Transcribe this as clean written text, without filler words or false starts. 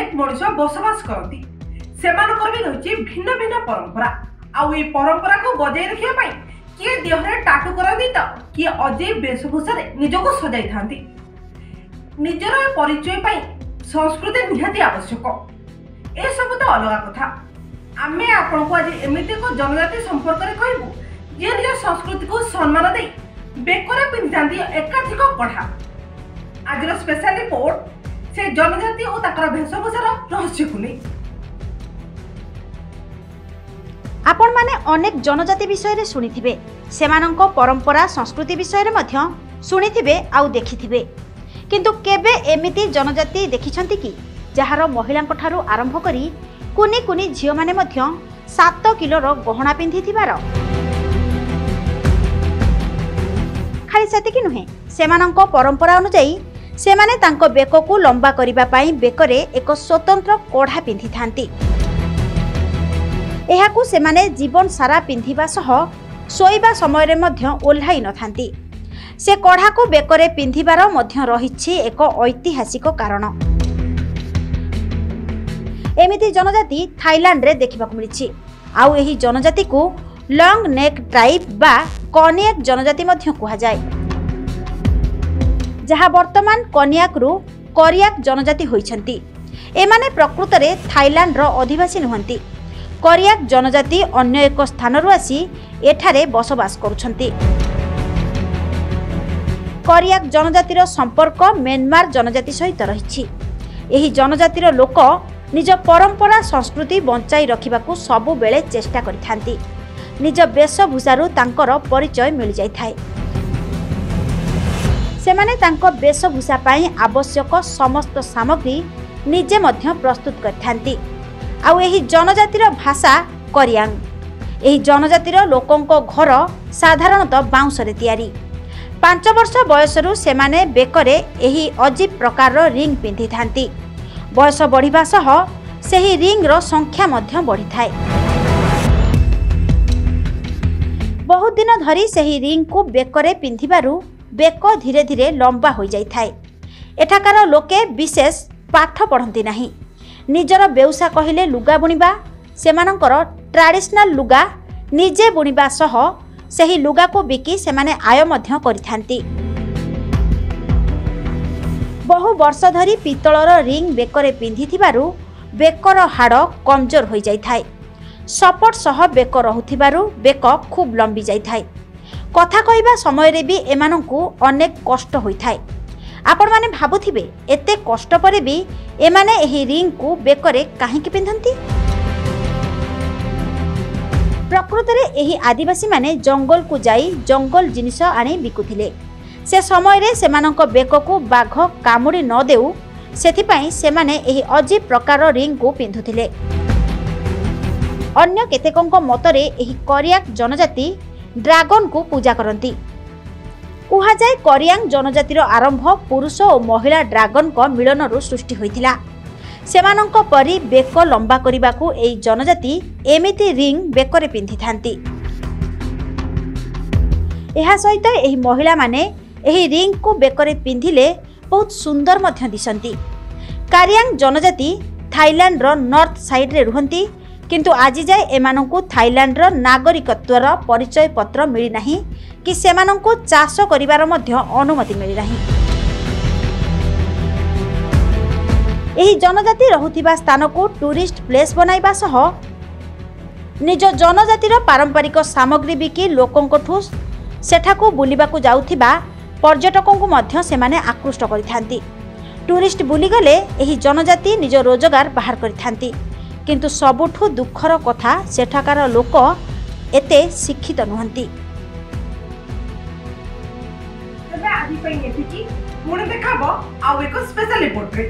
अनेक मनुष्य बसवास करती सेमानकर भी रही भिन्न भिन्न परंपरा आउ ये परंपरा को बजाय रखिया पाई किए देहरे टाटू करती तो किए अजय वेशभूषा निजको सजाई थांती निजर परिचय पाई संस्कृति निहाती आवश्यक ए सब तो अलग कथा आमे आपन को आज एमिति को जनजाति संपर्क रे कहबू जे निज संस्कृति को सम्मान दे बेकरे पिंधांती एकाधिक कढ़ा आज स्पेशल रिपोर्ट से जनजाति और ताकर वेशभूषार रहस्य को नहीं आपण माने अनेक जनजाति विषय रे सुनिथिबे सेमानंको परंपरा संस्कृति विषय रे मध्य सुनिथिबे आउ देखिथिबे किंतु केबे एमिति जनजाति देखिछंती कि जहार महिलांको ठारू आरंभ करी कुनी कुनी झियो माने मध्य 7 किलोर गहना पिंधिथिबार खाली सेतिकी नुहे सेमानंको परंपरा अनुसार सेमाने तांको बेकको लंबा करिबा पाई बेकरे एक स्वतंत्र कोढ़ा पिंधि थांती एहाकू सेमाने जीवन सारा पिंधिबा सह सोइबा समय रे मध्य ओल्हाई न थांती से कोढ़ा को बेकरे पिंधिबार मध्य रहिछि एक ऐतिहासिक कारण एमिति जनजाति थाईलैंड रे देखिबाकू मिलिछि आउ एही जनजाति को लॉन्ग नेक ट्राइब बा कनियाक जनजाति मध्य कुहा जाय जहा वर्तमान कनियाक रु कोरियाक जनजाति होइछंती एमाने प्रकृत रे थाईलैंड रो अधिवासी नहंती कोरियाक जनजाति अन्य एक स्थान रु आसी एठारे बसवास करुछंती कोरियाक जनजातिर संपर्क म्यांमार जनजाति सहित रहिछि एही जनजातिर लोक निज परंपरा संस्कृति बंचाई रखिबाकू सबु बेले चेष्टा करिथांती निज वेशभूषारु तांकर परिचय मिल जाय थाए सेमाने तांको वेशभूषा पाई आवश्यक समस्त सामग्री निजे मध्य प्रस्तुत करथांती आउ एही जनजातिर भाषा कोरियांग एही जनजातिर लोकंको घर साधारणतः बाउंस रे तयारी 5 वर्ष बयसरु सेमाने बेकरे एही अजीब प्रकार रिंग पिंधि थांती बयस बढ़िबा सह सेही रिंग रो संख्या मध्य बढ़ी थाए बहुत दिन धरी सेही रिंग को बेकरे पिंधिबारु बेक धीरे धीरे लंबा हो जाई थाए एठाकार लोके विशेष पाठ पढ़ंती नाही निजर बेउसा कहिले लुगा बुणिबा सेमानंकर ट्रेडिशनल लुगा निजे बुणिबा सह सेही लुगा को बिकी सेमाने आय मध्य करिथांती बहु वर्ष धरी पितलर रिंग बेकरे पिंधिथिबारु बेकर हाड़ कमजोर हो जाई थाए सपोर्ट सह बेक रहुथिबारु बेक खूब लंबी जाई थाए कथा कहिबा समय रे भी एमानंकु अनेक कष्ट होई थाए आपण माने भाबुथिबे एते कष्ट परे भी एमाने एही रिंग को बेकरे काहेकि पिंधंती प्रकृत रे एही आदिवासी माने जंगल को जाई जंगल जिनिस आनी बिकुथिले से समय रे सेमानंक बेक को बाघ कामुडी न देउ सेथि पई सेमाने एही अजीब प्रकार रिंग को पिंधुथिले अन्य केतेकंक मतरे एही कोरियाक जनजाति ड्रैगन को पूजा करती कुहा जाए कोरियांग जनजातिर आरंभ पुरुष और महिला ड्रैगन को मिलन रु सृष्टि होइथिला सेमानंक परी बेक लंबा करिबाकू एई जनजाति एमिति रिंग बेकरे पिंधि थांती एहा सहित एही महिला माने एही रिंग को बेकरे पिंधिले बहुत सुंदर मध्य दिसंती कोरियांग जनजाति थाईलैंड रो नॉर्थ साइड रे रुहंती किंतु आज जाए एमानंकु थाईलैंड रो नागरिकत्वर परिचय पत्र मिली नाही कि सेमानंकु चाष करिवार मध्य अनुमति मिली नाही एही जनजाति रहुथिबा स्थान को टूरिस्ट प्लेस बनाइबा सह निज जनजातिर पारंपरिक सामग्री बिकी लोकंकठु सेठाकु बुलिबाकू जाउथिबा पर्यटकंकु मध्य सेमाने आकृष्ट करिथांती टूरिस्ट बुली गले एही जनजाति निज रोजगार बाहर करिथांती किंतु सबुठु दुखर कथा सेठाकार लोक एते शिक्षित नुहंती आदि पई एतिकी पुणी देखाबो आउ एको स्पेशल रिपोर्ट रे